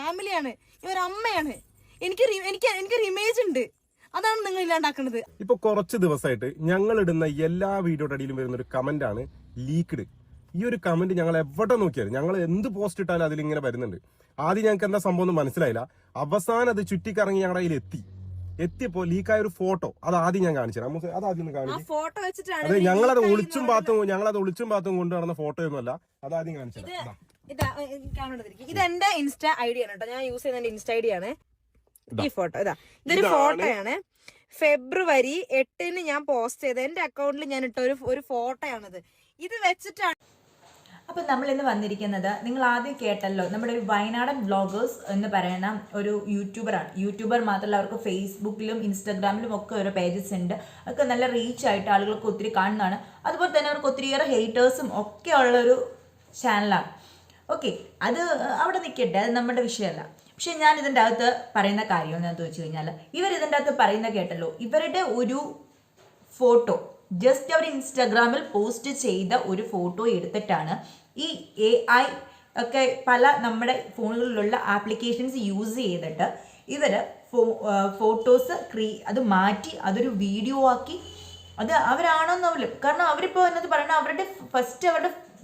ഫാമിലിയാണ്, ഇവർ അമ്മയാണ്. എനിക്കൊരു ഇമേജ് ഉണ്ട്, അതാണ് നിങ്ങൾ ഇല്ലാണ്ടാക്കുന്നത്. ഇപ്പൊ കുറച്ച് ദിവസമായിട്ട് ഞങ്ങൾ ഇടുന്ന എല്ലാ വീഡിയോയുടെ അടിയിലും വരുന്ന ഒരു കമന്റ് ആണ് ലീക്ക്ഡ്. ഈ ഒരു കമന്റ് ഞങ്ങൾ എവിടെ നോക്കിയാലും, ഞങ്ങൾ എന്ത് പോസ്റ്റ് ഇട്ടാലും അതിലിങ്ങനെ വരുന്നുണ്ട്. ആദ്യം ഞങ്ങൾക്ക് എന്താ സംഭവം ഒന്നും മനസ്സിലായില്ല. അവസാനം അത് ചുറ്റിക്കറങ്ങി ഞങ്ങളുടെ കയ്യിൽ എത്തിയപ്പോ ലീക്കായ ഒരു ഫോട്ടോ അത് ആദ്യം ഞാൻ കാണിച്ചു തരാം. അത് ആദ്യം ഒന്ന് കാണിച്ചു. അതെ, ഞങ്ങളത് ഒളിച്ചും പാത്തും കൊണ്ടു നടന്ന ഫോട്ടോ ഒന്നുമല്ല, അത് ആദ്യം കാണിച്ചു തരാം. ഇത് എന്റെ ഇൻസ്റ്റാ ഐ ഡി ആണ് കേട്ടോ, ഞാൻ യൂസ് ചെയ്യുന്ന ഇൻസ്റ്റാ ഐ ഡി ആണ് ഈ ഫോട്ടോ. ഇതൊരു ഫോട്ടോയാണ്. ഫെബ്രുവരി 8 ഞാൻ പോസ്റ്റ് ചെയ്ത എന്റെ അക്കൗണ്ടിൽ ഞാൻ ഇട്ട ഒരു ഫോട്ടോയാണിത്. ഇത് വെച്ചിട്ടാണ്. അപ്പോൾ നമ്മൾ ഇന്ന് വന്നിരിക്കുന്നത്, നിങ്ങൾ ആദ്യം കേട്ടല്ലോ, നമ്മുടെ ഒരു വയനാടൻ ബ്ലോഗേഴ്സ് എന്ന് പറയുന്ന ഒരു യൂട്യൂബറാണ്. യൂട്യൂബർ മാത്രമല്ല, അവർക്ക് ഫേസ്ബുക്കിലും ഇൻസ്റ്റാഗ്രാമിലും ഒക്കെ ഓരോ പേജസ് ഉണ്ട്. അതൊക്കെ നല്ല റീച്ച് ആയിട്ട് ആളുകൾക്ക് ഒത്തിരി കാണുന്നതാണ്. അതുപോലെ തന്നെ അവർക്ക് ഒത്തിരിയേറെ ഹേറ്റേഴ്സും ഒക്കെ ഉള്ളൊരു ചാനലാണ്. ഓക്കെ, അത് അവിടെ നിൽക്കട്ടെ, അത് നമ്മുടെ വിഷയമല്ല. പക്ഷെ ഞാൻ ഇതിൻ്റെ അകത്ത് പറയുന്ന കാര്യം എന്താണെന്ന് വെച്ച് കഴിഞ്ഞാൽ, ഇതിൻ്റെ അകത്ത് പറയുന്ന കേട്ടല്ലോ, ഇവരുടെ ഒരു ഫോട്ടോ ജസ്റ്റ് അവർ ഇൻസ്റ്റാഗ്രാമിൽ പോസ്റ്റ് ചെയ്ത ഒരു ഫോട്ടോ എടുത്തിട്ടാണ് ഈ AI ഒക്കെ പല നമ്മുടെ ഫോണുകളിലുള്ള ആപ്ലിക്കേഷൻസ് യൂസ് ചെയ്തിട്ട് ഇവർ ഫോട്ടോസ് അത് മാറ്റി അതൊരു വീഡിയോ ആക്കി, അത് അവരാണോന്നല്ല. കാരണം അവരിപ്പോൾ എന്നത് പറയുന്നത് അവരുടെ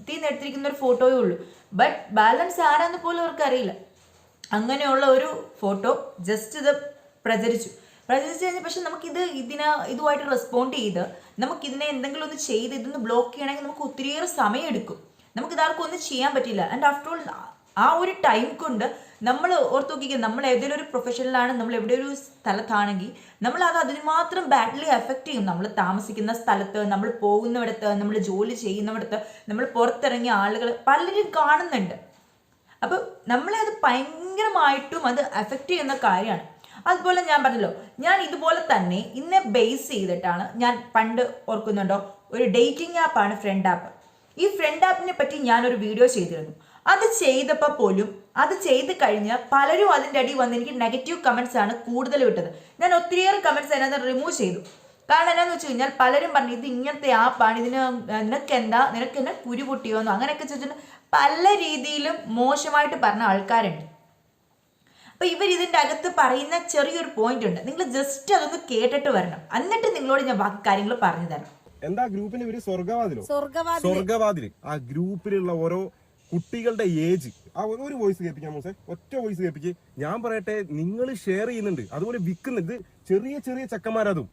തീന്ന് എടുത്തിരിക്കുന്ന ഒരു ഫോട്ടോയേ ഉള്ളൂ. ബട്ട് ബാലൻസ് ആരാന്ന് പോലും അവർക്കറിയില്ല. അങ്ങനെയുള്ള ഒരു ഫോട്ടോ ജസ്റ്റ് ഇത് പ്രചരിച്ചു കഴിഞ്ഞാൽ, പക്ഷെ നമുക്കിത് ഇതുമായിട്ട് റെസ്പോണ്ട് ചെയ്ത് നമുക്കിതിനെ എന്തെങ്കിലും ഒന്ന് ചെയ്ത് ഇതൊന്ന് ബ്ലോക്ക് ചെയ്യണമെങ്കിൽ നമുക്ക് ഒത്തിരിയേറെ സമയം എടുക്കും. നമുക്കിതാർക്കും ഒന്നും ചെയ്യാൻ പറ്റില്ല. ആൻഡ് ആഫ്റ്റർ ഓൾ ആ ഒരു ടൈം കൊണ്ട് നമ്മൾ ഓർത്ത് നോക്കിക്കുക, നമ്മൾ ഏതെങ്കിലും ഒരു പ്രൊഫഷനിലാണ്, നമ്മൾ എവിടെ ഒരു സ്ഥലത്താണെങ്കിൽ നമ്മൾ അതിന് മാത്രം ബാഡ്ലി എഫക്റ്റ് ചെയ്യും. നമ്മൾ താമസിക്കുന്ന സ്ഥലത്ത്, നമ്മൾ പോകുന്നിടത്ത്, നമ്മൾ ജോലി ചെയ്യുന്നിടത്ത്, നമ്മൾ പുറത്തിറങ്ങിയ ആളുകൾ പലരും കാണുന്നുണ്ട്. അപ്പോൾ നമ്മളെ അത് ഭയങ്കരമായിട്ടും അത് എഫക്റ്റ് ചെയ്യുന്ന കാര്യമാണ്. അതുപോലെ ഞാൻ പറഞ്ഞല്ലോ, ഞാൻ ഇതുപോലെ തന്നെ ഇന്നെ ബേസ് ചെയ്തിട്ടാണ്, ഞാൻ പണ്ട് ഓർക്കുന്നുണ്ടോ, ഒരു ഡേറ്റിംഗ് ആപ്പാണ് ഫ്രണ്ട് ആപ്പ്. ഈ ഫ്രണ്ട് ആപ്പിനെ പറ്റി ഞാനൊരു വീഡിയോ ചെയ്തിരുന്നു. അത് ചെയ്തപ്പോൾ പോലും, അത് ചെയ്ത് കഴിഞ്ഞ് പലരും അതിൻ്റെ അടി വന്ന് എനിക്ക് നെഗറ്റീവ് കമൻസ് ആണ് കൂടുതൽ വിട്ടത്. ഞാൻ ഒത്തിരിയേറെ കമൻസ് അതിനകത്ത് റിമൂവ് ചെയ്തു. കാരണം എന്നാന്ന് വെച്ച് കഴിഞ്ഞാൽ പലരും പറഞ്ഞു ഇത് ഇങ്ങനത്തെ ആപ്പാണ്, നിനക്കെന്നെ കുരു പൊട്ടിയോന്നോ അങ്ങനെയൊക്കെ ചോദിച്ചിട്ട് പല രീതിയിലും മോശമായിട്ട് പറഞ്ഞ ആൾക്കാരുണ്ട്. അപ്പൊ ഇതിന്റെ അകത്ത് പറയുന്ന ചെറിയൊരു പോയിന്റ് ഉണ്ട്, നിങ്ങൾ ജസ്റ്റ് അതൊന്ന് കേട്ടിട്ട് വരണം, എന്നിട്ട് നിങ്ങളോട് ഞാൻ ബാക്കി കാര്യങ്ങൾ പറഞ്ഞു തരാം. എന്താ ഗ്രൂപ്പിന്റെ പേര്? സ്വർഗവാതില്. ആ ഗ്രൂപ്പിലുള്ള ഓരോ കുട്ടികളുടെ ഏജ് ഒരു വോയിസ് കേൾപ്പിക്കാം മോസെ, ഒറ്റ വോയിസ് കേൾപ്പിക്ക്. ഞാൻ പറയട്ടെ, നിങ്ങൾ ഷെയർ ചെയ്യുന്നുണ്ട്, അതുപോലെ വിൽക്കുന്നുണ്ട്. ചെറിയ ചെറിയ ചെക്കന്മാരതും.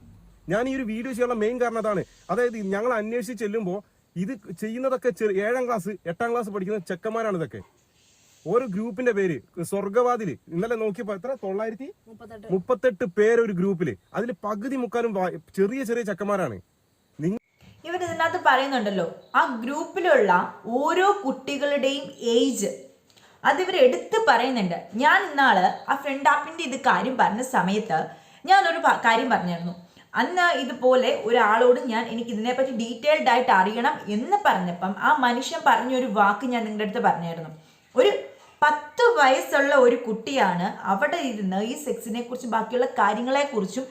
ഞാൻ ഈ ഒരു വീഡിയോ ചെയ്യാനുള്ള മെയിൻ കാരണം അതാണ്. അതായത് ഞങ്ങൾ അന്വേഷിച്ച് ചെല്ലുമ്പോൾ ഇത് ചെയ്യുന്നതൊക്കെ 7ാം ക്ലാസ് 8ാം ക്ലാസ് പഠിക്കുന്ന ചെക്കന്മാരാണ് ഇതൊക്കെ. ഓരോ ഗ്രൂപ്പിന്റെ പേര് സ്വർഗവാതില്. ഇന്നലെ നോക്കിയപ്പോ എത്ര 938 പേര് ഒരു ഗ്രൂപ്പില്. അതിൽ പകുതി മുക്കാലും ചെറിയ ചെറിയ ചെക്കന്മാരാണ്. ഇതിനകത്ത് പറയുന്നുണ്ടല്ലോ, ആ ഗ്രൂപ്പിലുള്ള ഓരോ കുട്ടികളുടെയും ഏജ് അതിവർ എടുത്ത് പറയുന്നുണ്ട്. ഞാൻ ഇന്നാള് ആ ഫ്രണ്ട് ആപ്പിന്റെ ഇത് കാര്യം പറഞ്ഞ സമയത്ത് ഞാനൊരു കാര്യം പറഞ്ഞിരുന്നു. അന്ന് ഇതുപോലെ ഒരാളോട് എനിക്ക് ഇതിനെപ്പറ്റി ഡീറ്റെയിൽഡ് ആയിട്ട് അറിയണം എന്ന് പറഞ്ഞപ്പം ആ മനുഷ്യൻ പറഞ്ഞൊരു വാക്ക് ഞാൻ നിങ്ങളുടെ അടുത്ത് പറഞ്ഞായിരുന്നു. ഒരു 10 വയസ്സുള്ള ഒരു കുട്ടിയാണ് അവിടെ ഇരുന്ന് ഈ സെക്സിനെ കുറിച്ചും ബാക്കിയുള്ള കാര്യങ്ങളെക്കുറിച്ചും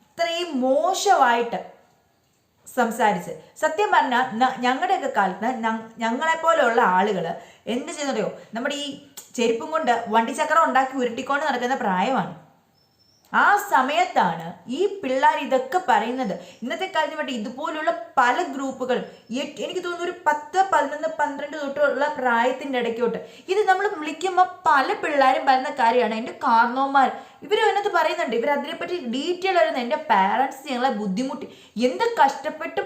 ഇത്രയും മോശമായിട്ട് സംസാരിച്ച്. സത്യം പറഞ്ഞാൽ ഞങ്ങളുടെയൊക്കെ കാലത്ത് ഞങ്ങളെപ്പോലെയുള്ള ആളുകൾ എന്ത് ചെയ്യുന്നതോ, നമ്മുടെ ഈ ചെരുപ്പും കൊണ്ട് വണ്ടിച്ചക്രം ഉണ്ടാക്കി ഉരുട്ടിക്കൊണ്ട് നടക്കുന്ന പ്രായമാണ്. ആ സമയത്താണ് ഈ പിള്ളേർ ഇതൊക്കെ പറയുന്നത്. ഇന്നത്തെ കാലത്ത് വേണ്ടി ഇതുപോലുള്ള പല ഗ്രൂപ്പുകളും, എനിക്ക് തോന്നുന്നു ഒരു 10, 11, 12 തൊട്ടുള്ള പ്രായത്തിൻ്റെ ഇടയ്ക്കോട്ട് ഇത് നമ്മൾ വിളിക്കുമ്പോൾ പല പിള്ളേരും പറയുന്ന കാര്യമാണ്. എൻ്റെ കാർന്നോന്മാർ ഇവരും അതിനകത്ത് പറയുന്നുണ്ട്, ഇവർ അതിനെപ്പറ്റി ഡീറ്റെയിൽ ആയിരുന്നു. എൻ്റെ പാരൻസ് ഞങ്ങളെ ബുദ്ധിമുട്ടി എന്ത് കഷ്ടപ്പെട്ട്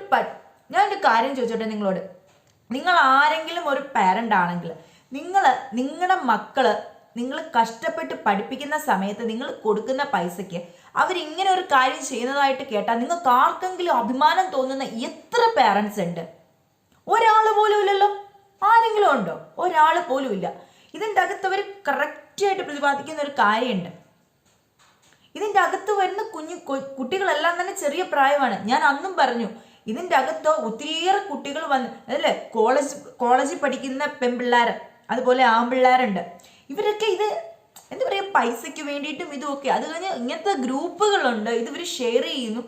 ഞാൻ ഒരു കാര്യം ചോദിച്ചോട്ടെ നിങ്ങളോട്. നിങ്ങൾ ആരെങ്കിലും ഒരു പാരൻ്റ് ആണെങ്കിൽ നിങ്ങളുടെ മക്കള് നിങ്ങൾ കഷ്ടപ്പെട്ട് പഠിപ്പിക്കുന്ന സമയത്ത് നിങ്ങൾ കൊടുക്കുന്ന പൈസയ്ക്ക് അവരിങ്ങനെ ഒരു കാര്യം ചെയ്യുന്നതായിട്ട് കേട്ടാൽ നിങ്ങൾക്ക് ആർക്കെങ്കിലും അഭിമാനം തോന്നുന്ന എത്ര പേരൻസ് ഉണ്ട്? ഒരാൾ പോലും ഇല്ലല്ലോ. ആരെങ്കിലും ഉണ്ടോ? ഒരാൾ പോലും ഇല്ല. ഇതിൻ്റെ അകത്ത് അവർ കറക്റ്റായിട്ട് പ്രതിപാദിക്കുന്ന ഒരു കാര്യമുണ്ട്. ഇതിൻ്റെ അകത്ത് വരുന്ന കുട്ടികളെല്ലാം തന്നെ ചെറിയ പ്രായമാണ്. ഞാൻ അന്നും പറഞ്ഞു, ഇതിൻ്റെ അകത്ത് ഒത്തിരിയേറെ കുട്ടികൾ വന്ന് അതല്ലേ കോളേജിൽ പഠിക്കുന്ന പെൺപിള്ളേർ, അതുപോലെ ആൺപിള്ളേരുണ്ട്. ഇവരൊക്കെ ഇത് എന്താ പറയുക, പൈസയ്ക്ക് വേണ്ടിയിട്ടും ഇതുമൊക്കെ. അത് കഴിഞ്ഞ് ഇങ്ങനത്തെ ഗ്രൂപ്പുകളുണ്ട്, ഇത് ഇവർ ഷെയർ ചെയ്യുന്നു.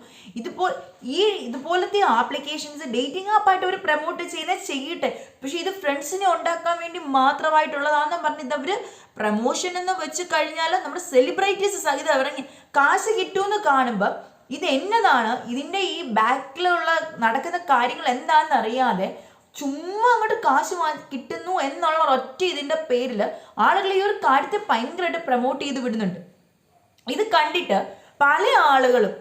ഇതുപോലത്തെ ആപ്ലിക്കേഷൻസ് ഡേറ്റിംഗ് ആപ്പായിട്ട് അവർ പ്രൊമോട്ട് ചെയ്യുന്നത് ചെയ്യട്ടെ, പക്ഷെ ഇത് ഫ്രണ്ട്സിനെ ഉണ്ടാക്കാൻ വേണ്ടി മാത്രമായിട്ടുള്ളതാണെന്ന് പറഞ്ഞ് ഇതവർ പ്രൊമോഷൻ എന്ന് വെച്ച് കഴിഞ്ഞാൽ നമ്മുടെ സെലിബ്രിറ്റീസ് സഹിതം ഇറങ്ങി കാശ് കിട്ടുമെന്ന് കാണുമ്പോൾ ഇത് എന്നതാണ്, ഇതിൻ്റെ ഈ ബാക്കിലുള്ള നടക്കുന്ന കാര്യങ്ങൾ എന്താണെന്ന് അറിയാതെ ചുമ്മാ അങ്ങോട്ട് കാശ് കിട്ടുന്നു എന്നുള്ള ഒറ്റ ഇതിൻ്റെ പേരിൽ ആളുകൾ ഈ ഒരു കാര്യത്തെ ഭയങ്കരമായിട്ട് പ്രൊമോട്ട് ചെയ്ത് വിടുന്നുണ്ട്. ഇത് കണ്ടിട്ട് പല ആളുകളും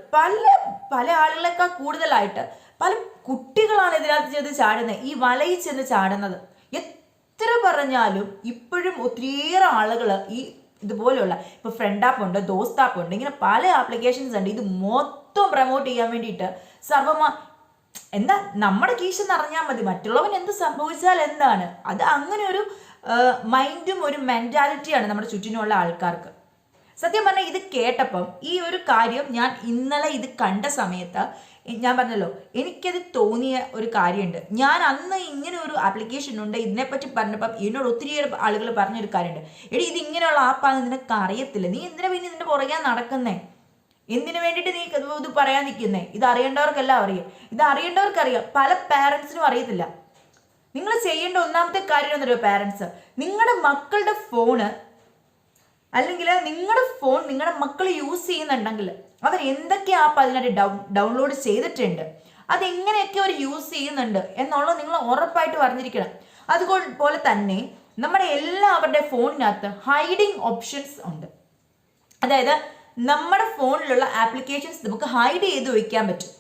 പല ആളുകളെക്കാൾ കൂടുതലായിട്ട് പല കുട്ടികളാണ് ഇതിനകത്ത് ചെന്ന് ചാടുന്നത്, ഈ വലയിൽ ചെന്ന് ചാടുന്നത്. എത്ര പറഞ്ഞാലും ഇപ്പോഴും ഒത്തിരിയേറെ ആളുകൾ ഈ ഇതുപോലെയുള്ള ഇപ്പോൾ ഫ്രണ്ട് ആപ്പ് ഉണ്ട്, ദോസ്ത് ആപ്പ് ഉണ്ട്, ഇങ്ങനെ പല ആപ്ലിക്കേഷൻസ് ഉണ്ട്. ഇത് മൊത്തം പ്രൊമോട്ട് ചെയ്യാൻ വേണ്ടിയിട്ട് എന്താ നമ്മുടെ കീശ നിറഞ്ഞാൽ മതി, മറ്റുള്ളവൻ എന്ത് സംഭവിച്ചാൽ എന്താണ്, അത് അങ്ങനെ ഒരു മൈൻഡും ഒരു മെൻറ്റാലിറ്റിയാണ് നമ്മുടെ ചുറ്റിനുള്ള ആൾക്കാർക്ക്. സത്യം പറഞ്ഞാൽ ഇത് കേട്ടപ്പം ഈ ഒരു കാര്യം ഞാൻ ഇന്നലെ ഇത് കണ്ട സമയത്ത് ഞാൻ പറഞ്ഞല്ലോ, എനിക്കത് തോന്നിയ ഒരു കാര്യമുണ്ട്. ഞാൻ അന്ന് ഇങ്ങനെ ഒരു ആപ്ലിക്കേഷൻ ഉണ്ട് ഇതിനെപ്പറ്റി പറഞ്ഞപ്പം എന്നോട് ഒത്തിരിയേറെ ആളുകൾ പറഞ്ഞൊരു കാര്യമുണ്ട്, എടി ഇത് ഇങ്ങനെയുള്ള ആപ്പാണെന്ന് നിനക്ക് അറിയത്തില്ല, നീ എന്തിനാ പിന്നെ ഇതിൻ്റെ പുറകെ നടക്കുന്നേ, എന്തിനു വേണ്ടിയിട്ട് നീ ഇത് പറയാൻ നിൽക്കുന്നേ, ഇത് അറിയേണ്ടവർക്കെല്ലാം അറിയാം, ഇത് അറിയേണ്ടവർക്കറിയാം, പല പാരൻസിനും അറിയത്തില്ല. നിങ്ങൾ ചെയ്യേണ്ട ഒന്നാമത്തെ കാര്യം എന്നറിയോ പാരൻസ്, നിങ്ങളുടെ മക്കളുടെ ഫോണ് അല്ലെങ്കിൽ നിങ്ങളുടെ ഫോൺ നിങ്ങളുടെ മക്കൾ യൂസ് ചെയ്യുന്നുണ്ടെങ്കിൽ അവർ എന്തൊക്കെ ആപ്പ് അതിനായിട്ട് ഡൗൺലോഡ് ചെയ്തിട്ടുണ്ട്, അതെങ്ങനെയൊക്കെ അവർ യൂസ് ചെയ്യുന്നുണ്ട് എന്നുള്ളത് നിങ്ങൾ ഉറപ്പായിട്ട് അറിഞ്ഞിരിക്കണം. അതുപോലെ തന്നെ നമ്മുടെ എല്ലാവരുടെ ഫോണിനകത്ത് ഹൈഡിങ് ഓപ്ഷൻസ് ഉണ്ട്. അതായത് നമ്മുടെ ഫോണിലുള്ള ആപ്ലിക്കേഷൻസ് നമുക്ക് ഹൈഡ് ചെയ്ത് വയ്ക്കാൻ പറ്റും.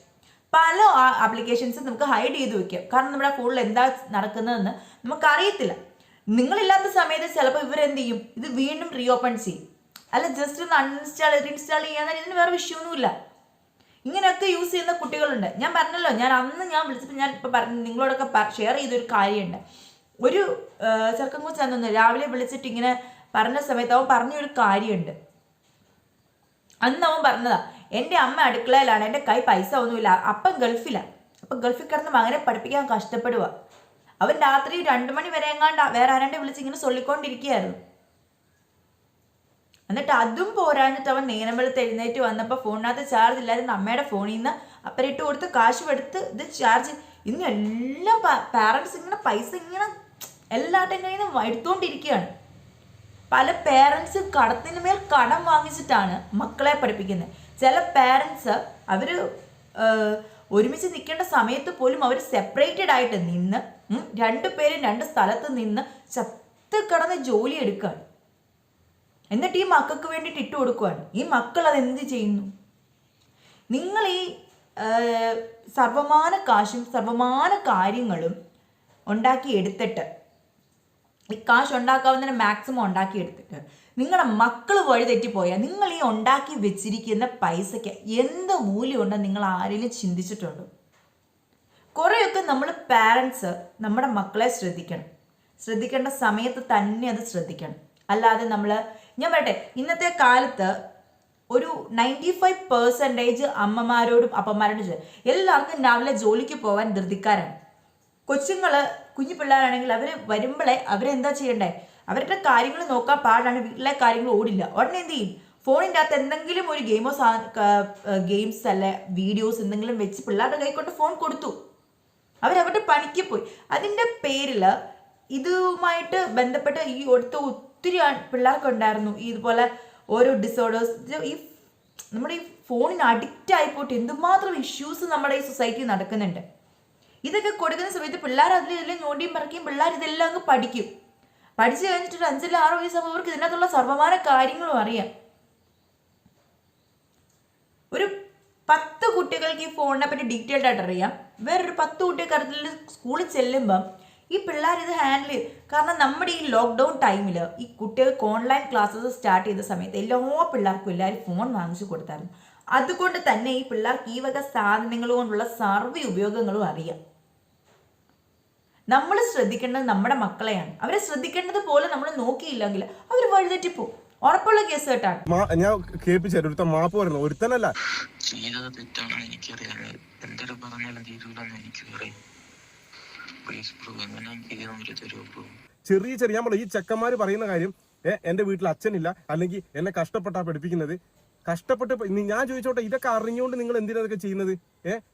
പല ആപ്ലിക്കേഷൻസും നമുക്ക് ഹൈഡ് ചെയ്ത് വയ്ക്കാം, കാരണം നമ്മുടെ ഫോണിൽ എന്താ നടക്കുന്നതെന്ന് നമുക്കറിയത്തില്ല. നിങ്ങളില്ലാത്ത സമയത്ത് ചിലപ്പോൾ ഇവരെന്ത് ചെയ്യും, ഇത് വീണ്ടും റീഓപ്പൺ ചെയ്യും, അല്ല ജസ്റ്റ് ഒന്ന് ഇൻസ്റ്റാൾ ചെയ്യാൻ ഇതിന് വേറെ വിഷയമൊന്നുമില്ല. ഇങ്ങനെയൊക്കെ യൂസ് ചെയ്യുന്ന കുട്ടികളുണ്ട്. ഞാൻ പറഞ്ഞല്ലോ, ഞാൻ വിളിച്ചപ്പോൾ ഞാൻ ഇപ്പോൾ പറഞ്ഞു നിങ്ങളോടൊക്കെ ഷെയർ ചെയ്തൊരു കാര്യമുണ്ട്. ഒരു ചെറുക്കം കൊച്ചാന്ന് രാവിലെ വിളിച്ചിട്ട് ഇങ്ങനെ പറഞ്ഞ സമയത്ത് അവൻ പറഞ്ഞൊരു കാര്യമുണ്ട്. അന്ന് അവൻ പറഞ്ഞതാ, എൻ്റെ അമ്മ അടുക്കളയിലാണ്, എൻ്റെ കൈ പൈസ ഒന്നുമില്ല, അപ്പം ഗൾഫിലാണ്, അപ്പം ഗൾഫിൽ കിടന്ന് മകനെ പഠിപ്പിക്കാൻ കഷ്ടപ്പെടുക. അവൻ രാത്രി 2 മണി വരെ എങ്ങാണ്ട് വേറെ ആരാണ്ട് വിളിച്ച് ഇങ്ങനെ ചൊല്ലിക്കൊണ്ടിരിക്കുകയായിരുന്നു. എന്നിട്ട് അതും പോരാഞ്ഞിട്ട് അവൻ നേരം വെളുത്ത് എഴുന്നേറ്റ് വന്നപ്പോൾ ഫോണിനകത്ത് ചാർജ് ഇല്ലായിരുന്നു. അമ്മയുടെ ഫോണിൽ നിന്ന് അപ്പരിട്ട് കൊടുത്ത് കാശ് എടുത്ത് ഇത് ചാർജ്. ഇന്ന് എല്ലാം പാരൻസ് ഇങ്ങനെ പൈസ ഇങ്ങനെ എല്ലാവരുടെയും കയ്യിൽ നിന്ന് എടുത്തുകൊണ്ടിരിക്കുകയാണ്. പല പേരൻസ് കടത്തിന് മേൽ കടം വാങ്ങിച്ചിട്ടാണ് മക്കളെ പഠിപ്പിക്കുന്നത്. ചില പേരൻസ് അവർ ഒരുമിച്ച് നിൽക്കേണ്ട സമയത്ത് പോലും അവർ സെപ്പറേറ്റഡ് ആയിട്ട് നിന്ന് 2 പേരും 2 സ്ഥലത്ത് നിന്ന് ചത്ത് കിടന്ന് ജോലി എടുക്കുകയാണ്. എന്നിട്ട് ഈ മക്കൾക്ക് വേണ്ടിയിട്ട് ഇട്ട് കൊടുക്കുകയാണ്. ഈ മക്കൾ അതെന്ത് ചെയ്യുന്നു? നിങ്ങൾ ഈ സർവമാന കാശും സർവമാന കാര്യങ്ങളും ഉണ്ടാക്കി എടുത്തിട്ട്, ഈ കാശ് ഉണ്ടാക്കാവുന്നതിന് മാക്സിമം ഉണ്ടാക്കിയെടുത്തിട്ട് നിങ്ങളുടെ മക്കൾ വഴിതെറ്റിപ്പോയാൽ നിങ്ങൾ ഈ ഉണ്ടാക്കി വെച്ചിരിക്കുന്ന പൈസയ്ക്ക് എന്ത് മൂല്യമുണ്ടെന്ന് നിങ്ങൾ ആരെങ്കിലും ചിന്തിച്ചിട്ടുണ്ടോ? കുറേയൊക്കെ നമ്മൾ പാരൻസ് നമ്മുടെ മക്കളെ ശ്രദ്ധിക്കേണ്ട സമയത്ത് തന്നെ അത് ശ്രദ്ധിക്കണം. അല്ലാതെ ഞാൻ പറയട്ടെ, ഇന്നത്തെ കാലത്ത് ഒരു 95% അമ്മമാരോടും അപ്പന്മാരോടും എല്ലാവർക്കും രാവിലെ ജോലിക്ക് പോകാൻ ധൃതിക്കാരാണ്. കുഞ്ഞു പിള്ളേരാണെങ്കിൽ അവർ വരുമ്പോഴേ അവരെന്താ ചെയ്യണ്ടേ, അവരുടെ കാര്യങ്ങൾ നോക്കാൻ പാടാണ്, വീട്ടിലെ കാര്യങ്ങൾ ഓടില്ല. ഉടനെ എന്ത് ചെയ്യും, ഫോണിൻ്റെ അകത്ത് എന്തെങ്കിലും ഒരു ഗെയിംസ് അല്ലെ വീഡിയോസ് എന്തെങ്കിലും വെച്ച് പിള്ളേരുടെ കൈക്കൊണ്ട് ഫോൺ കൊടുത്തു, അവരവരുടെ പണിക്ക് പോയി. അതിൻ്റെ പേരിൽ ഇതുമായിട്ട് ബന്ധപ്പെട്ട് ഈ ഒത്തിരി പിള്ളേർക്കുണ്ടായിരുന്നു ഇതുപോലെ ഓരോ ഡിസോർഡേഴ്സ്. നമ്മുടെ ഈ ഫോണിന് അഡിക്റ്റ് ആയിപ്പോയിട്ട് എന്തുമാത്രം ഇഷ്യൂസ് നമ്മുടെ ഈ സൊസൈറ്റിയിൽ നടക്കുന്നുണ്ട്. ഇതൊക്കെ കൊടുക്കുന്ന സമയത്ത് പിള്ളേർ ഇതിലെല്ലാം ഞോണ്ടിയും പറക്കിയും പിള്ളേർ ഇതെല്ലാം അങ്ങ് പഠിക്കും. പഠിച്ചു കഴിഞ്ഞിട്ട് 5-6 വയസ്സാകുമ്പോൾ അവർക്ക് ഇതിനകത്തുള്ള സർവ്വമാന കാര്യങ്ങളും അറിയാം. ഒരു 10 കുട്ടികൾക്ക് ഈ ഫോണിനെ പറ്റി ഡീറ്റെയിൽഡ് ആയിട്ട് അറിയാം, വേറൊരു 10 കുട്ടികൾക്ക് സ്കൂളിൽ ചെല്ലുമ്പം ഈ പിള്ളേർ ഇത് ഹാൻഡിൽ ചെയ്യും. കാരണം നമ്മുടെ ഈ ലോക്ക്ഡൗൺ ടൈമിൽ ഈ കുട്ടികൾക്ക് ഓൺലൈൻ ക്ലാസ്സസ് സ്റ്റാർട്ട് ചെയ്ത സമയത്ത് എല്ലാ പിള്ളേർക്കും എല്ലാവരും ഫോൺ വാങ്ങിച്ചു കൊടുത്തായിരുന്നു. അതുകൊണ്ട് തന്നെ ഈ പിള്ളേർക്ക് ഈ വക സാധനങ്ങൾ കൊണ്ടുള്ള സർവ്വ ഉപയോഗങ്ങളും അറിയാം. നമ്മൾ ശ്രദ്ധിക്കേണ്ടത് നമ്മുടെ മക്കളെയാണ്. അവരെ ശ്രദ്ധിക്കേണ്ടത് പോലെ നമ്മൾ നോക്കിയില്ലെങ്കിൽ അവർ വഴിതെറ്റിപ്പോവും. ഉറപ്പുള്ള കേസ് കേട്ടാണ്. ഞാൻ കേൾപ്പിച്ച മാപ്പ് പറയുന്നു, ഒരുത്തനല്ല ചെയ്തത് തെറ്റാണെന്ന് എനിക്കറിയാം, എന്തൊരു പറഞ്ഞാലും തീരൂലെന്ന് എനിക്കറിയാം. ചെറിയ ഞാൻ ഈ ചെക്കന്മാര് പറയുന്ന കാര്യം എന്റെ വീട്ടിൽ അച്ഛനില്ല, അല്ലെങ്കിൽ എന്നെ കഷ്ടപ്പെട്ടാ പഠിപ്പിക്കുന്നത്. കഷ്ടപ്പെട്ട് ഞാൻ ചോദിച്ചോട്ടെ, ഇതൊക്കെ അറിഞ്ഞുകൊണ്ട് നിങ്ങൾ എന്തിനാ ഇതൊക്കെ ചെയ്യുന്നത്?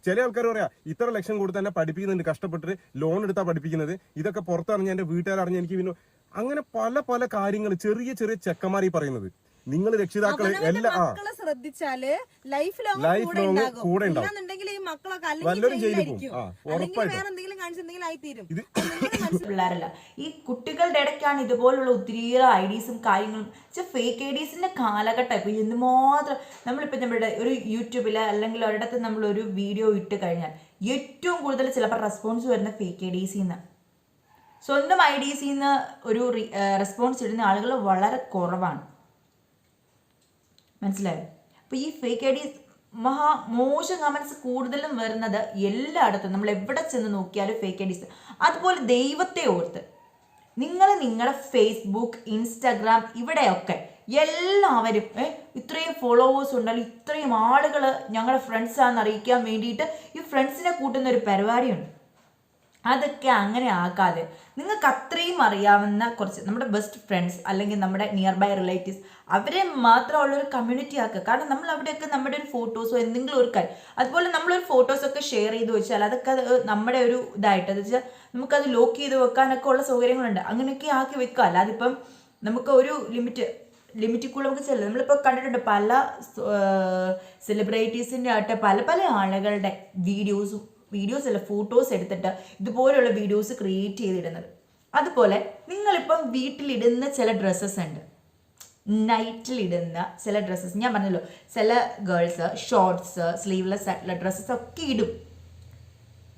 ചില ആൾക്കാർ പറയാ ഇത്ര ലക്ഷം കൊടുത്ത് എന്നെ പഠിപ്പിക്കുന്നുണ്ട്, കഷ്ടപ്പെട്ട് ലോൺ എടുത്താ പഠിപ്പിക്കുന്നത്. ഇതൊക്കെ പുറത്തറിഞ്ഞ എന്റെ വീട്ടുകാരറിഞ്ഞ എനിക്ക് പിന്നെ അങ്ങനെ പല പല കാര്യങ്ങൾ ചെറിയ ചെറിയ ചെക്കന്മാർ ഈ പറയുന്നത്. നിങ്ങൾ രക്ഷിതാക്കള് മക്കളെ ശ്രദ്ധിച്ചാല് ലൈഫ് ലോങ് കൂടെ ഉണ്ടാവും. ഈ മക്കളൊക്കെ വല്ലവരും ജയിലിൽ പോകും. വേറെ എന്തെങ്കിലും കാണിച്ചെന്തെങ്കിലും ആയിത്തീരും. പിള്ളേരല്ല, ഈ കുട്ടികളുടെ ഇടയ്ക്കാണ് ഇതുപോലുള്ള ഒത്തിരിയേറെ ഐഡീസും കാര്യങ്ങളും. ഫേക്ക് ഐഡീസിന്റെ കാലഘട്ടം ഇപ്പൊ എന്തുമാത്രം. നമ്മളിപ്പോ നമ്മുടെ ഒരു യൂട്യൂബില് അല്ലെങ്കിൽ ഒരിടത്ത് നമ്മൾ ഒരു വീഡിയോ ഇട്ട് കഴിഞ്ഞാൽ ഏറ്റവും കൂടുതൽ ചിലപ്പോൾ റെസ്പോൺസ് വരുന്ന ഫേക്ക് ഐഡീസിൽ നിന്ന്. സ്വന്തം ഐഡീസിൽ നിന്ന് ഒരു റെസ്പോൺസ് ഇടുന്ന ആളുകൾ വളരെ കുറവാണ്. മനസ്സിലായോ? അപ്പോൾ ഈ ഫേക്ക് ഐ ഡീസ് മോശം കമൻസ് കൂടുതലും വരുന്നത് എല്ലായിടത്തും. നമ്മൾ എവിടെ ചെന്ന് നോക്കിയാലും ഫേക്ക് ഐ ഡീസ്. അതുപോലെ ദൈവത്തെ ഓർത്ത് നിങ്ങൾ നിങ്ങളുടെ ഫേസ്ബുക്ക്, ഇൻസ്റ്റാഗ്രാം, ഇവിടെയൊക്കെ എല്ലാവരും ഇത്രയും ഫോളോവേഴ്സ് ഉണ്ടല്ലോ, ഇത്രയും ആളുകൾ ഞങ്ങളുടെ ഫ്രണ്ട്സാണെന്ന് അറിയിക്കാൻ വേണ്ടിയിട്ട് ഈ ഫ്രണ്ട്സിനെ കൂട്ടുന്ന ഒരു പരിപാടിയുണ്ട്. അതൊക്കെ അങ്ങനെ ആക്കാതെ നിങ്ങൾക്ക് അത്രയും അറിയാവുന്ന കുറച്ച് നമ്മുടെ ബെസ്റ്റ് ഫ്രണ്ട്സ് അല്ലെങ്കിൽ നമ്മുടെ നിയർ ബൈ റിലേറ്റീവ്സ്, അവരെ മാത്രമുള്ളൊരു കമ്മ്യൂണിറ്റി ആക്കുക. കാരണം നമ്മൾ അവിടെയൊക്കെ നമ്മുടെ ഒരു ഫോട്ടോസോ എന്തെങ്കിലും ഒരു കാര്യം, അതുപോലെ നമ്മളൊരു ഫോട്ടോസൊക്കെ ഷെയർ ചെയ്ത് വെച്ചാൽ അതൊക്കെ നമ്മുടെ ഒരു ഇതായിട്ട് എന്ന് വെച്ചാൽ നമുക്കത് ലോക്ക് ചെയ്ത് വെക്കാനൊക്കെ ഉള്ള സൗകര്യങ്ങളുണ്ട്. അങ്ങനെയൊക്കെ ആക്കി വെക്കുക. അല്ലാതെ ഇപ്പം നമുക്ക് ഒരു ലിമിറ്റിക്കുള്ള നമുക്ക് ചെല്ലും. നമ്മളിപ്പോൾ കണ്ടിട്ടുണ്ട് പല സെലിബ്രിറ്റീസിൻ്റെ ആയിട്ട് പല പല ആളുകളുടെ വീഡിയോസ് അല്ല ഫോട്ടോസ് എടുത്തിട്ട് ഇതുപോലെയുള്ള വീഡിയോസ് ക്രിയേറ്റ് ചെയ്തിടുന്നത്. അതുപോലെ നിങ്ങളിപ്പം വീട്ടിലിടുന്ന ചില ഡ്രസ്സസ് ഉണ്ട്, നൈറ്റിലിടുന്ന ചില ഡ്രസ്സസ്. ഞാൻ പറഞ്ഞല്ലോ ചില ഗേൾസ് ഷോർട്ട്സ്, സ്ലീവ്ലെസ് ആയിട്ടുള്ള ഡ്രസ്സസ് ഒക്കെ ഇടും.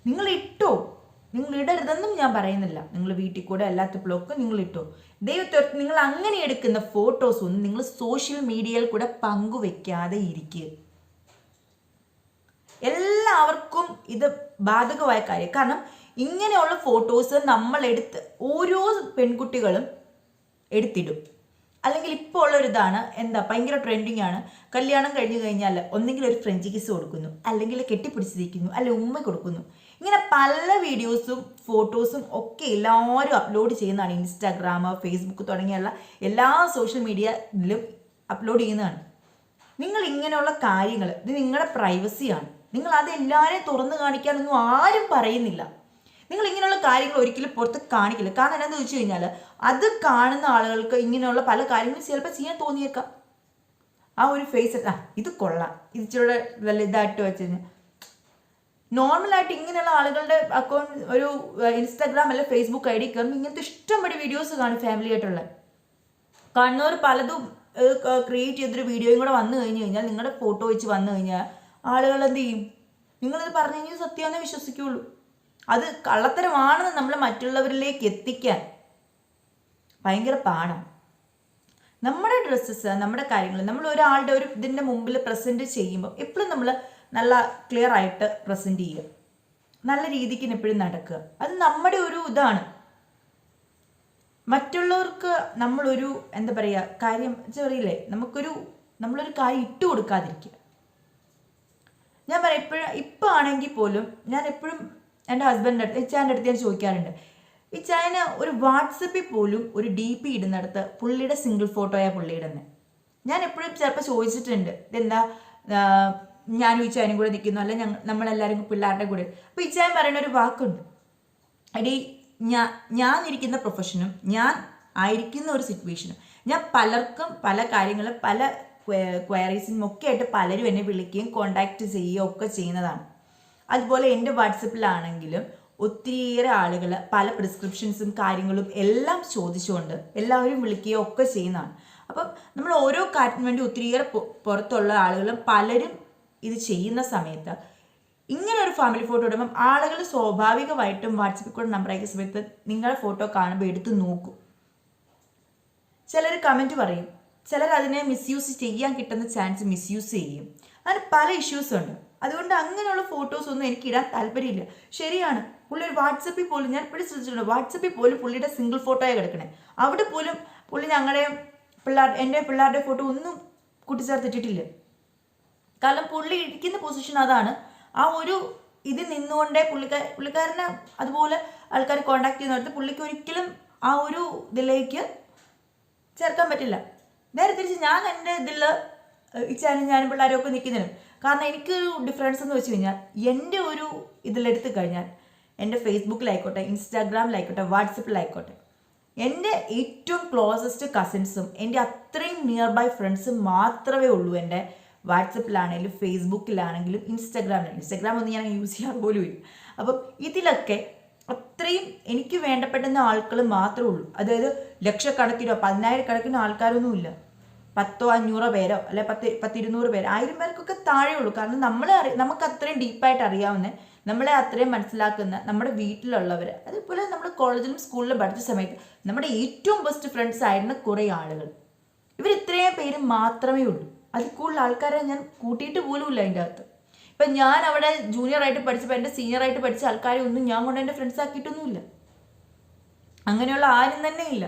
നിങ്ങൾ ഇട്ടോ, നിങ്ങൾ ഇടരുതെന്നും ഞാൻ പറയുന്നില്ല. നിങ്ങൾ വീട്ടിൽ കൂടെ അല്ലാത്തപ്പോഴൊക്കെ നിങ്ങൾ ഇട്ടോ. ദൈവത്തോർത്ത് നിങ്ങൾ അങ്ങനെ എടുക്കുന്ന ഫോട്ടോസ് ഒന്നും നിങ്ങൾ സോഷ്യൽ മീഡിയയിൽ കൂടെ പങ്കുവെക്കാതെ ഇരിക്കുക. എല്ലാവർക്കും ഇത് ബാധകമായ കാര്യം. കാരണം ഇങ്ങനെയുള്ള ഫോട്ടോസ് നമ്മളെടുത്ത് ഓരോ പെൺകുട്ടികളും എടുത്തിടും. അല്ലെങ്കിൽ ഇപ്പോൾ ഉള്ളൊരിതാണ് എന്താ ഭയങ്കര ട്രെൻഡിങ് ആണ്, കല്യാണം കഴിഞ്ഞു കഴിഞ്ഞാൽ ഒന്നെങ്കിൽ ഒരു ഫ്രഞ്ച് കിസ് കൊടുക്കുന്നു, അല്ലെങ്കിൽ കെട്ടിപ്പിടിച്ചിരിക്കുന്നു, അല്ലെങ്കിൽ ഉമ്മ കൊടുക്കുന്നു. ഇങ്ങനെ പല വീഡിയോസും ഫോട്ടോസും ഒക്കെ എല്ലാവരും അപ്ലോഡ് ചെയ്യുന്നതാണ്. ഇൻസ്റ്റാഗ്രാം, ഫേസ്ബുക്ക് തുടങ്ങിയുള്ള എല്ലാ സോഷ്യൽ മീഡിയയിലും അപ്ലോഡ് ചെയ്യുന്നതാണ്. നിങ്ങൾ ഇങ്ങനെയുള്ള കാര്യങ്ങൾ, ഇത് നിങ്ങളുടെ പ്രൈവസിയാണ്. നിങ്ങൾ അത് എല്ലാവരെയും തുറന്നു കാണിക്കാനൊന്നും ആരും പറയുന്നില്ല. നിങ്ങൾ ഇങ്ങനെയുള്ള കാര്യങ്ങൾ ഒരിക്കലും പുറത്ത് കാണിക്കില്ല. കാരണം എന്താണെന്ന് ചോദിച്ചു കഴിഞ്ഞാൽ അത് കാണുന്ന ആളുകൾക്ക് ഇങ്ങനെയുള്ള പല കാര്യങ്ങളും ചിലപ്പോൾ ചെയ്യാൻ തോന്നിയേക്കാം. ആ ഒരു ഫേസ് ഇത് കൊള്ളാം, ഇത് ഇച്ചിരി വല്ല ഇതായിട്ട് വെച്ച് കഴിഞ്ഞാൽ നോർമലായിട്ട് ഇങ്ങനെയുള്ള ആളുകളുടെ അക്കൗണ്ട് ഒരു ഇൻസ്റ്റാഗ്രാം അല്ലെങ്കിൽ ഫേസ്ബുക്ക് ഐ ഡി കയറുമ്പോൾ ഇങ്ങനത്തെ ഇഷ്ടംപടി വീഡിയോസ് കാണും ഫാമിലി ആയിട്ടുള്ള. കാണുന്നവർ പലതും ക്രിയേറ്റ് ചെയ്തൊരു വീഡിയോയും കൂടെ വന്നു കഴിഞ്ഞ് കഴിഞ്ഞാൽ നിങ്ങളുടെ ഫോട്ടോ വെച്ച് വന്നു കഴിഞ്ഞാൽ ആളുകൾ എന്ത് ചെയ്യും? നിങ്ങളിത് പറഞ്ഞു കഴിഞ്ഞാൽ സത്യമാണെന്ന് വിശ്വസിക്കുകയുള്ളൂ. അത് കള്ളത്തരമാണെന്ന് നമ്മൾ മറ്റുള്ളവരിലേക്ക് എത്തിക്കാൻ ഭയങ്കര പാടാണ്. നമ്മുടെ ഡ്രസ്സസ്, നമ്മുടെ കാര്യങ്ങൾ നമ്മൾ ഒരാളുടെ ഒരു ഇതിൻ്റെ മുമ്പിൽ പ്രസൻറ്റ് ചെയ്യുമ്പോൾ എപ്പോഴും നമ്മൾ നല്ല ക്ലിയർ ആയിട്ട് പ്രസൻറ്റ് ചെയ്യുക, നല്ല രീതിക്ക് എപ്പോഴും നടക്കുക. അത് നമ്മുടെ ഒരു ഇതാണ്. മറ്റുള്ളവർക്ക് നമ്മളൊരു എന്താ പറയുക കാര്യം ചെറിയില്ലേ, നമ്മളൊരു കാര്യം ഇട്ട് കൊടുക്കാതിരിക്കുക. ഞാൻ പറയാം, ഇപ്പം ആണെങ്കിൽ പോലും ഞാൻ എപ്പോഴും എൻ്റെ ഹസ്ബൻഡിൻ്റെ അടുത്ത് ഇച്ചാൻ്റെ അടുത്ത് ഞാൻ ചോദിക്കാറുണ്ട്, ഇച്ചായന് ഒരു വാട്സപ്പിൽ പോലും ഒരു DP ഇടുന്നിടത്ത് പുള്ളിയുടെ സിംഗിൾ ഫോട്ടോയാണ് പുള്ളി ഇടുന്നത്. ഞാൻ എപ്പോഴും ചിലപ്പോൾ ചോദിച്ചിട്ടുണ്ട് ഇതെന്താ ഞാനും ഇച്ചായനും കൂടെ നിൽക്കുന്നു, അല്ല നമ്മളെല്ലാവരും പിള്ളേരുടെ കൂടെ. അപ്പോൾ ഇച്ചായൻ പറയുന്ന ഒരു വാക്കുണ്ട്, എടീ ഞാൻ ഇരിക്കുന്ന പ്രൊഫഷനും ഞാൻ ആയിരിക്കുന്ന ഒരു സിറ്റുവേഷനും ഞാൻ പലർക്കും പല കാര്യങ്ങളും പല ക്വയറീസിനും ഒക്കെ ആയിട്ട് പലരും എന്നെ വിളിക്കുകയും കോണ്ടാക്ട് ചെയ്യുകയും ഒക്കെ ചെയ്യുന്നതാണ്. അതുപോലെ എൻ്റെ വാട്സപ്പിലാണെങ്കിലും ഒത്തിരിയേറെ ആളുകൾ പല പ്രിസ്ക്രിപ്ഷൻസും കാര്യങ്ങളും എല്ലാം ചോദിച്ചുകൊണ്ട് എല്ലാവരും വിളിക്കുകയും ഒക്കെ ചെയ്യുന്നതാണ്. അപ്പം നമ്മൾ ഓരോ കാര്യത്തിനു വേണ്ടി ഒത്തിരിയേറെ പുറത്തുള്ള ആളുകളും പലരും ഇത് ചെയ്യുന്ന സമയത്ത് ഇങ്ങനെ ഒരു ഫാമിലി ഫോട്ടോ ഇടുമ്പം ആളുകൾ സ്വാഭാവികമായിട്ടും വാട്സപ്പിൽ കൂടെ നമ്പർ അയക്കുന്ന സമയത്ത് നിങ്ങളുടെ ഫോട്ടോ കാണുമ്പോൾ എടുത്ത് നോക്കും. ചിലർ കമൻറ്റ് പറയും, ചിലർ അതിനെ മിസ്യൂസ് ചെയ്യാൻ കിട്ടുന്ന ചാൻസ് മിസ്യൂസ് ചെയ്യും. അങ്ങനെ പല ഇഷ്യൂസും ഉണ്ട്. അതുകൊണ്ട് അങ്ങനെയുള്ള ഫോട്ടോസ് ഒന്നും എനിക്ക് ഇടാൻ താല്പര്യമില്ല. ശരിയാണ്, പുള്ളി ഒരു വാട്സപ്പിൽ പോലും ഞാൻ എപ്പോഴും ശ്രദ്ധിച്ചിട്ടുണ്ട്, വാട്സപ്പിൽ പോലും പുള്ളിയുടെ സിംഗിൾ ഫോട്ടോയാണ് കിടക്കണേ. അവിടെ പോലും പുള്ളി എൻ്റെ പിള്ളേരുടെ ഫോട്ടോ ഒന്നും കൂട്ടിച്ചേർത്തിട്ടില്ല. കാരണം പുള്ളി ഇരിക്കുന്ന പൊസിഷൻ അതാണ്. ആ ഒരു ഇത് നിന്നുകൊണ്ടേ പുള്ളിക്കാരനെ അതുപോലെ ആൾക്കാർ കോണ്ടാക്ട് ചെയ്യുന്നിടത്ത് പുള്ളിക്ക് ഒരിക്കലും ആ ഒരു ഇതിലേക്ക് ചേർക്കാൻ പറ്റില്ല. നേരെ തിരിച്ച് ഞാൻ എൻ്റെ ഇതിൽ ഇച്ചാനും ഞാനും പിള്ളേരും ഒക്കെ നിൽക്കുന്നില്ല. കാരണം എനിക്കൊരു ഡിഫറൻസ് എന്ന് വെച്ച് കഴിഞ്ഞാൽ എൻ്റെ ഒരു ഇതിലെടുത്ത് കഴിഞ്ഞാൽ എൻ്റെ ഫേസ്ബുക്കിലായിക്കോട്ടെ, ഇൻസ്റ്റാഗ്രാമിലായിക്കോട്ടെ, വാട്സപ്പിലായിക്കോട്ടെ, എൻ്റെ ഏറ്റവും ക്ലോസസ്റ്റ് കസിൻസും എൻ്റെ അത്രയും നിയർ ബൈ ഫ്രണ്ട്സും മാത്രമേ ഉള്ളൂ എൻ്റെ വാട്സപ്പിലാണെങ്കിലും ഫേസ്ബുക്കിലാണെങ്കിലും ഇൻസ്റ്റാഗ്രാം ഒന്നും ഞാൻ യൂസ് ചെയ്യാൻ പോലും ഇല്ല. അപ്പം ഇതിലൊക്കെ അത്രയും എനിക്ക് വേണ്ടപ്പെടുന്ന ആൾക്കാർ മാത്രമേ ഉള്ളൂ. അതായത് ലക്ഷക്കണക്കിനോ 10,000 ആൾക്കാരൊന്നുമില്ല. 100-500 പേരോ അല്ലെ 10-200 പേര്, 1000 പേർക്കൊക്കെ താഴെ ഉള്ളൂ. കാരണം നമുക്ക് അത്രയും ഡീപ്പായിട്ട് അറിയാവുന്ന, നമ്മളെ അത്രയും മനസ്സിലാക്കുന്ന നമ്മുടെ വീട്ടിലുള്ളവർ, അതുപോലെ നമ്മൾ കോളേജിലും സ്കൂളിലും പഠിച്ച സമയത്ത് നമ്മുടെ ഏറ്റവും ബെസ്റ്റ് ഫ്രണ്ട്സ് ആയിരുന്ന കുറേ ആളുകൾ, ഇവർ ഇത്രയും പേര് മാത്രമേ ഉള്ളൂ. അതിൽ കൂടുതൽ ആൾക്കാരെ ഞാൻ കൂട്ടിയിട്ട് പോലും ഇല്ല അതിൻ്റെ അകത്ത്. ഇപ്പം ഞാൻ അവിടെ ജൂനിയറായിട്ട് പഠിച്ചപ്പോൾ എൻ്റെ സീനിയറായിട്ട് പഠിച്ച ആൾക്കാരെ ഒന്നും ഞാൻ കൊണ്ട് എൻ്റെ ഫ്രണ്ട്സ് ആക്കിയിട്ടൊന്നുമില്ല. അങ്ങനെയുള്ള ആരും തന്നെ ഇല്ല.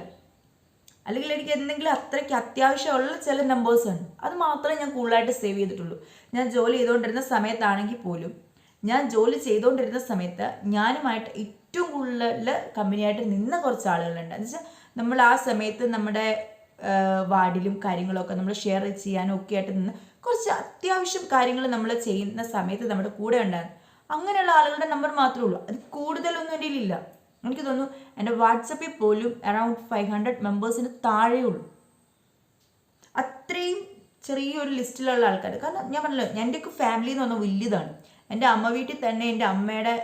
അല്ലെങ്കിൽ എനിക്ക് എന്തെങ്കിലും അത്രയ്ക്ക് അത്യാവശ്യമുള്ള ചില നമ്പേഴ്സാണ്, അത് മാത്രമേ ഞാൻ കൂടുതലായിട്ട് സേവ് ചെയ്തിട്ടുള്ളൂ. ഞാൻ ജോലി ചെയ്തുകൊണ്ടിരുന്ന സമയത്താണെങ്കിൽ പോലും, ഞാൻ ജോലി ചെയ്തുകൊണ്ടിരുന്ന സമയത്ത് ഞാനുമായിട്ട് ഏറ്റവും കൂടുതൽ കമ്പനിയായിട്ട് നിന്ന കുറച്ച് ആളുകളുണ്ട്. എന്ന് വെച്ചാൽ നമ്മൾ ആ സമയത്ത് നമ്മുടെ വാർഡിലും കാര്യങ്ങളൊക്കെ നമ്മൾ ഷെയർ ചെയ്യാനും ഒക്കെ ആയിട്ട് നിന്ന് കുറച്ച് അത്യാവശ്യം കാര്യങ്ങൾ നമ്മൾ ചെയ്യുന്ന സമയത്ത് നമ്മുടെ കൂടെ ഉണ്ടായിരുന്നു. അങ്ങനെയുള്ള ആളുകളുടെ നമ്പർ മാത്രമേ ഉള്ളൂ. അത് കൂടുതലൊന്നും എൻ്റെ കയ്യിലില്ല. എനിക്ക് തോന്നുന്നു എൻ്റെ വാട്സപ്പിൽ പോലും അറൗണ്ട് 500 മെമ്പേഴ്സിന് താഴെയുള്ളൂ. അത്രയും ചെറിയൊരു ലിസ്റ്റിലുള്ള ആൾക്കാർ. കാരണം ഞാൻ പറഞ്ഞല്ലോ, എൻ്റെയൊക്കെ ഫാമിലി എന്ന് പറഞ്ഞാൽ വലിയതാണ്. എൻ്റെ അമ്മ വീട്ടിൽ തന്നെ, എൻ്റെ അമ്മയുടെ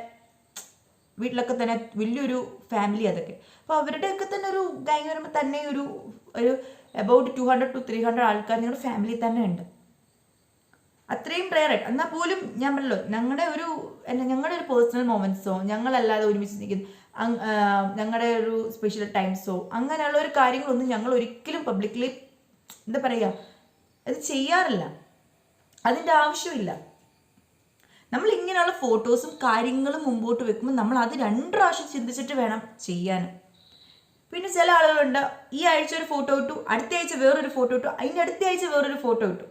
വീട്ടിലൊക്കെ തന്നെ വലിയൊരു ഫാമിലി അതൊക്കെ. അപ്പോൾ അവരുടെയൊക്കെ തന്നെ ഒരു ഗാങ് വരുമ്പോൾ തന്നെ ഒരു അബൌട്ട് 200-300 ആൾക്കാർ ഞങ്ങളുടെ ഫാമിലി തന്നെ ഉണ്ട്. അത്രയും റെയറായിട്ട്. എന്നാൽ പോലും ഞാൻ പറഞ്ഞല്ലോ, ഞങ്ങളുടെ ഒരു പേഴ്സണൽ മൊമെൻറ്റ്സോ, ഞങ്ങളല്ലാതെ ഒരുമിച്ച് നിൽക്കുന്ന ഞങ്ങളുടെ ഒരു സ്പെഷ്യൽ ടൈംസോ അങ്ങനെയുള്ള ഒരു കാര്യങ്ങളൊന്നും ഞങ്ങൾ ഒരിക്കലും പബ്ലിക്കലി എന്താ പറയുക അത് ചെയ്യാറില്ല. അതിൻ്റെ ആവശ്യമില്ല. നമ്മൾ ഇങ്ങനെയുള്ള ഫോട്ടോസും കാര്യങ്ങളും മുമ്പോട്ട് വെക്കുമ്പോൾ നമ്മൾ അത് 2 പ്രാവശ്യം ചിന്തിച്ചിട്ട് വേണം ചെയ്യാൻ. പിന്നെ ചില ആളുകളുണ്ട്, ഈ ആഴ്ച ഒരു ഫോട്ടോ ഇട്ടു, അടുത്ത ആഴ്ച വേറൊരു ഫോട്ടോ ഇട്ടു, അതിൻ്റെ അടുത്ത ആഴ്ച വേറൊരു ഫോട്ടോ ഇട്ടു.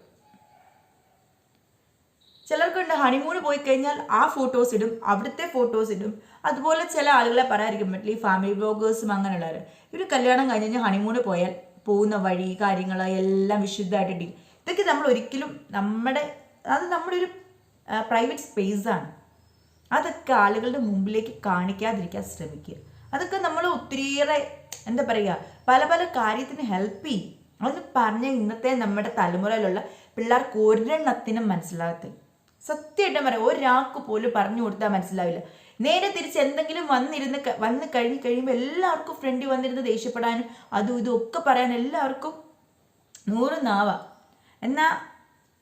ചിലർക്കുണ്ട് ഹണിമൂണ് പോയി കഴിഞ്ഞാൽ ആ ഫോട്ടോസ് ഇടും, അവിടുത്തെ ഫോട്ടോസ് ഇടും. അതുപോലെ ചില ആളുകളെ പറയാതിരിക്കാൻ പറ്റില്ല, ഈ ഫാമിലി വ്ലോഗേഴ്സും അങ്ങനെയുള്ളവർ. ഇവർ കല്യാണം കഴിഞ്ഞ് കഴിഞ്ഞാൽ ഹണിമൂണ് പോയാൽ പോകുന്ന വഴി കാര്യങ്ങൾ എല്ലാം വിശുദ്ധമായിട്ട് ഇടും. ഇതൊക്കെ നമ്മൾ ഒരിക്കലും നമ്മുടെ ഒരു പ്രൈവറ്റ് സ്പേസാണ്. അതൊക്കെ ആളുകളുടെ മുമ്പിലേക്ക് കാണിക്കാതിരിക്കാൻ ശ്രമിക്കുക. അതൊക്കെ നമ്മൾ ഒത്തിരിയേറെ എന്താ പറയുക പല കാര്യത്തിന് ഹെൽപ്പ് ചെയ്യും. അതൊന്ന് പറഞ്ഞാൽ ഇന്നത്തെ നമ്മുടെ തലമുറയിലുള്ള പിള്ളേർക്ക് ഒരെണ്ണത്തിനും മനസ്സിലാകത്തില്ല. സത്യമായിട്ടും പറയാം, ഒരാൾക്ക് പോലും പറഞ്ഞു കൊടുത്താൽ മനസ്സിലാവില്ല. നേരെ തിരിച്ച് എന്തെങ്കിലും വന്ന് കഴിയുമ്പോൾ എല്ലാവർക്കും ഫ്രണ്ടിൽ വന്നിരുന്ന് ദേഷ്യപ്പെടാനും അതും ഇതും ഒക്കെ പറയാൻ എല്ലാവർക്കും 100 നാവാ. എന്നാൽ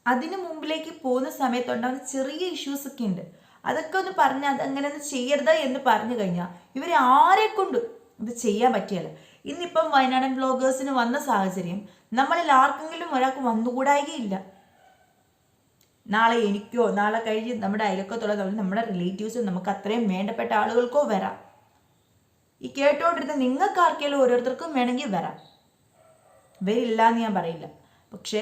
അതിന് മുമ്പിലേക്ക് പോകുന്ന സമയത്തുണ്ടാകുന്ന ചെറിയ ഇഷ്യൂസൊക്കെ ഉണ്ട്. അതൊക്കെ ഒന്ന് പറഞ്ഞാൽ അതങ്ങനെ ഒന്ന് ചെയ്യരുത് എന്ന് പറഞ്ഞു കഴിഞ്ഞാൽ ഇവർ ആരെ കൊണ്ടും ഇത് ചെയ്യാൻ പറ്റിയല്ല. ഇന്നിപ്പം വയനാടൻ വ്ലോഗേഴ്സിന് വന്ന സാഹചര്യം നമ്മളിൽ ആർക്കെങ്കിലും ഒരാൾക്ക് വന്നുകൂടായികയില്ല. നാളെ എനിക്കോ നാളെ കഴിഞ്ഞ് നമ്മുടെ അയൽക്കത്തുള്ള നമ്മുടെ റിലേറ്റീവ്സും നമുക്ക് അത്രയും വേണ്ടപ്പെട്ട ആളുകൾക്കോ വരാം. ഈ കേട്ടോണ്ടിരുന്ന നിങ്ങൾക്ക് ആർക്കെങ്കിലും ഓരോരുത്തർക്കും വേണമെങ്കിൽ വരാം, വരില്ല എന്ന് ഞാൻ പറയില്ല. പക്ഷെ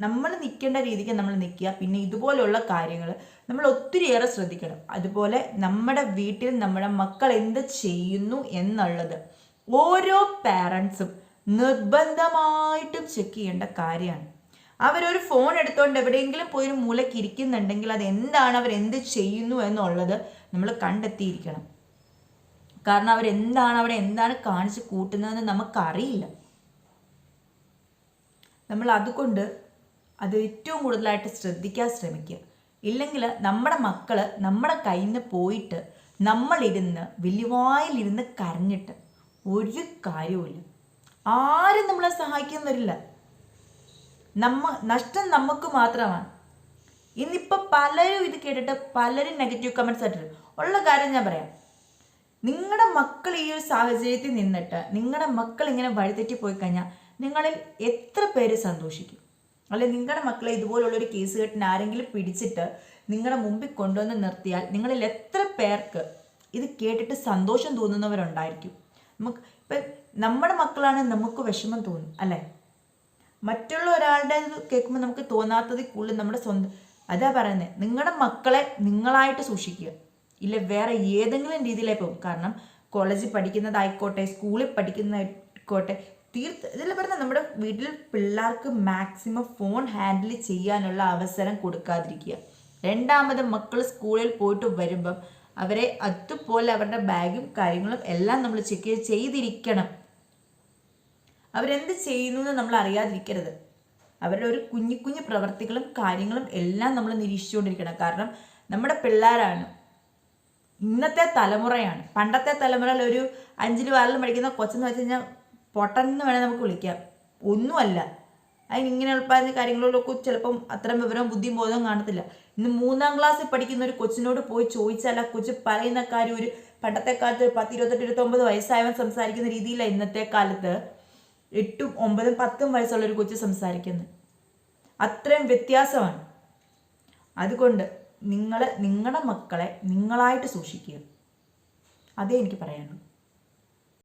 നമ്മൾ നിൽക്കേണ്ട രീതിക്ക് നമ്മൾ നിൽക്കുക. പിന്നെ ഇതുപോലെയുള്ള കാര്യങ്ങൾ നമ്മൾ ഒത്തിരിയേറെ ശ്രദ്ധിക്കണം. അതുപോലെ നമ്മുടെ വീട്ടിൽ നമ്മുടെ മക്കൾ എന്ത് ചെയ്യുന്നു എന്നുള്ളത് ഓരോ പാരൻസും നിർബന്ധമായിട്ടും ചെക്ക് ചെയ്യേണ്ട കാര്യമാണ്. അവരൊരു ഫോൺ എടുത്തുകൊണ്ട് എവിടെയെങ്കിലും പോയി ഒരു മൂലയ്ക്ക് ഇരിക്കുന്നുണ്ടെങ്കിൽ അതെന്താണ്, അവരെന്ത് ചെയ്യുന്നു എന്നുള്ളത് നമ്മൾ കണ്ടെത്തിയിരിക്കണം. കാരണം അവിടെ എന്താണ് കാണിച്ച് കൂട്ടുന്നതെന്ന് നമുക്കറിയില്ല. നമ്മൾ അതുകൊണ്ട് അത് ഏറ്റവും കൂടുതലായിട്ട് ശ്രദ്ധിക്കാൻ ശ്രമിക്കുക. ഇല്ലെങ്കിൽ നമ്മുടെ മക്കൾ നമ്മുടെ കയ്യിൽ നിന്ന് പോയിട്ട് നമ്മളിരുന്ന് വലിയവായിലിരുന്ന് കരഞ്ഞിട്ട് ഒരു കാര്യവുമില്ല. ആരും നമ്മളെ സഹായിക്കാൻ വരില്ല. നഷ്ടം നമുക്ക് മാത്രമാണ്. ഇന്നിപ്പോൾ പലരും ഇത് കേട്ടിട്ട് പലരും നെഗറ്റീവ് കമൻറ്റ്സ് ആയിട്ടുണ്ട്. ഉള്ള കാര്യം ഞാൻ പറയാം, നിങ്ങളുടെ മക്കൾ ഈ ഒരു സാഹചര്യത്തിൽ നിന്നിട്ട് നിങ്ങളുടെ മക്കൾ ഇങ്ങനെ വഴിതെറ്റി പോയി കഴിഞ്ഞാൽ നിങ്ങളിൽ എത്ര പേര് സന്തോഷിക്കും? അല്ലെ നിങ്ങളുടെ മക്കളെ ഇതുപോലുള്ളൊരു കേസ് കെട്ടിന് ആരെങ്കിലും പിടിച്ചിട്ട് നിങ്ങളുടെ മുമ്പിൽ കൊണ്ടുവന്ന് നിർത്തിയാൽ നിങ്ങളിൽ എത്ര പേർക്ക് ഇത് കേട്ടിട്ട് സന്തോഷം തോന്നുന്നവരുണ്ടായിരിക്കും? ഇപ്പം നമ്മുടെ മക്കളാണ് നമുക്ക് വിഷമം തോന്നും അല്ലേ? മറ്റുള്ള ഒരാളുടെ കേൾക്കുമ്പോൾ നമുക്ക് തോന്നാത്തതിൽ കൂടുതൽ നമ്മുടെ സ്വന്തം. അതാ പറയുന്നത്, നിങ്ങളുടെ മക്കളെ നിങ്ങളായിട്ട് സൂക്ഷിക്കുക. ഇല്ല വേറെ ഏതെങ്കിലും രീതിയിലേ പോകും. കാരണം കോളേജിൽ പഠിക്കുന്നതായിക്കോട്ടെ, സ്കൂളിൽ പഠിക്കുന്നതായിക്കോട്ടെ, ഇതിൽ പറഞ്ഞാൽ നമ്മുടെ വീട്ടിൽ പിള്ളേർക്ക് മാക്സിമം ഫോൺ ഹാൻഡിൽ ചെയ്യാനുള്ള അവസരം കൊടുക്കാതിരിക്കുക. രണ്ടാമത് മക്കൾ സ്കൂളിൽ പോയിട്ട് വരുമ്പം അവരെ അതുപോലെ അവരുടെ ബാഗും കാര്യങ്ങളും എല്ലാം നമ്മൾ ചെക്ക് ചെയ്തിരിക്കണം. അവരെന്ത് ചെയ്യുന്നു എന്ന് നമ്മൾ അറിയാതിരിക്കരുത്. അവരുടെ ഒരു കുഞ്ഞു കുഞ്ഞു പ്രവർത്തികളും കാര്യങ്ങളും എല്ലാം നമ്മൾ നിരീക്ഷിച്ചുകൊണ്ടിരിക്കണം. കാരണം നമ്മുടെ പിള്ളേരാണ്, ഇന്നത്തെ തലമുറയാണ്. പണ്ടത്തെ തലമുറയിൽ ഒരു 5ലും 6ലും പഠിക്കുന്ന കൊച്ചെന്ന് വെച്ച് കഴിഞ്ഞാൽ പൊട്ടനെന്ന് വേണേൽ നമുക്ക് വിളിക്കാം, ഒന്നുമല്ല. അതിനിങ്ങനെയുള്ള കാര്യങ്ങളിലൊക്കെ ചിലപ്പം അത്രയും വിവരവും ബുദ്ധിയും ബോധവും കാണത്തില്ല. ഇന്ന് 3ാം ക്ലാസ്സിൽ പഠിക്കുന്ന ഒരു കൊച്ചിനോട് പോയി ചോദിച്ചാൽ ആ കൊച്ച് പറയുന്ന കാര്യം ഒരു പണ്ടത്തെ കാലത്ത് 10, 28, 29 വയസ്സായവൻ സംസാരിക്കുന്ന രീതിയിലാണ് ഇന്നത്തെ കാലത്ത് 8, 9, 10 വയസ്സുള്ളൊരു കൊച്ച് സംസാരിക്കുന്നത്. അത്രയും വ്യത്യാസമാണ്. അതുകൊണ്ട് നിങ്ങളുടെ മക്കളെ നിങ്ങളായിട്ട് സൂക്ഷിക്കുക. അതേ എനിക്ക് പറയാനുള്ളൂ.